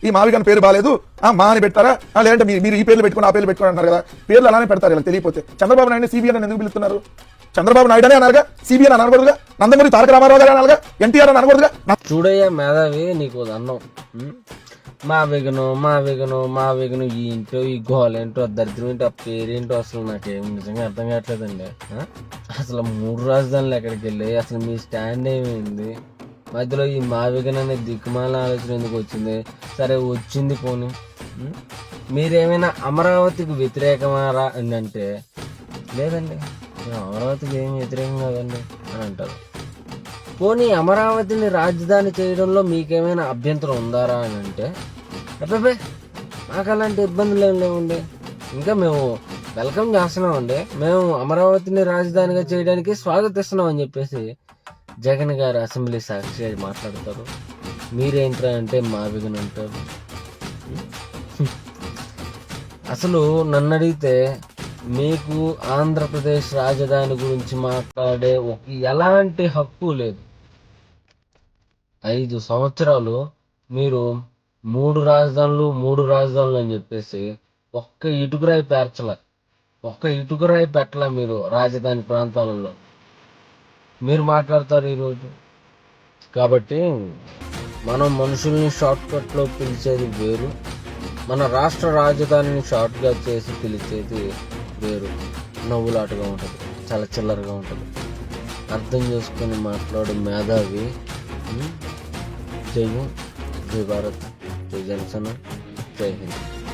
ఈ మావిగన్ పేరు బాలేదు మా అని పెడతారా లేదంటే మీరు ఈ పేర్లు పెట్టుకుని ఆ పేర్లు పెట్టుకుని అంటారు కదా, పేర్లు అలానే పెడతారు ఇలా తెలియపోతే. చంద్రబాబు నాయుడు సిబిఎన్ అని ఎందుకు పిలుస్తున్నారు? చంద్రబాబు నాయుడు అనే అనాలిగా, సిబిఎన్ అని అనకూడదుగా, నందమూరి తారక రామారావు గారు అనాలిగా, ఎన్టీఆర్ అని అనకూడదుగా. చూడయ్యా మేధావి, నీకు అన్నం మా వేగను ఈ ఇంటో ఈ గోలేంటో దరిద్రం ఏంటో ఆ పేరేంటో అసలు నాకేం నిజంగా అర్థం కావట్లేదండి. అసలు 3 రాజధానులు ఎక్కడికి వెళ్ళాయి, అసలు మీ స్టాండ్ ఏమైంది, మధ్యలో ఈ మావిగన్ అనే దిక్కుమాల ఆలోచన ఎందుకు వచ్చింది? సరే వచ్చింది పోనీ, మీరేమైనా అమరావతికి వ్యతిరేకమారా అని అంటే లేదండి మేము అమరావతికి ఏమి వ్యతిరేకం కాదండి అని అంటారు. పోనీ అమరావతిని రాజధాని చేయడంలో మీకేమైనా అభ్యంతరం ఉందారా అని అంటే అబ్బాబే మాకు అలాంటి ఇబ్బందులు ఏం లేవండి, ఇంకా మేము వెల్కమ్ చేస్తున్నామండి, మేము అమరావతిని రాజధానిగా చేయడానికి స్వాగతిస్తున్నాం అని చెప్పేసి జగన్ గారు అసెంబ్లీ సాక్షి మాట్లాడతారు. మీరేంట్రా అంటే మావిగన్ అంటారు. అసలు నన్ను అడిగితే మీకు ఆంధ్రప్రదేశ్ రాజధాని గురించి మాట్లాడే ఎలాంటి హక్కు లేదు. 5 సంవత్సరాలు మీరు 3 రాజధానులు అని చెప్పేసి ఒక్క ఇటుకురాయి పెట్టలే మీరు రాజధాని ప్రాంతాలలో. మీరు మాట్లాడతారు ఈరోజు. కాబట్టి మనం మనుషుల్ని షార్ట్ కట్లో పిలిచేది వేరు, మన రాష్ట్ర రాజధానిని షార్ట్గా చేసి పిలిచేది వేరు. నవ్వులాటగా ఉంటుంది, చాలా చిల్లరగా ఉంటుంది. అర్థం చేసుకొని మాట్లాడు మేధావి. జై భారత్, జై జనసేన, జై హింద్.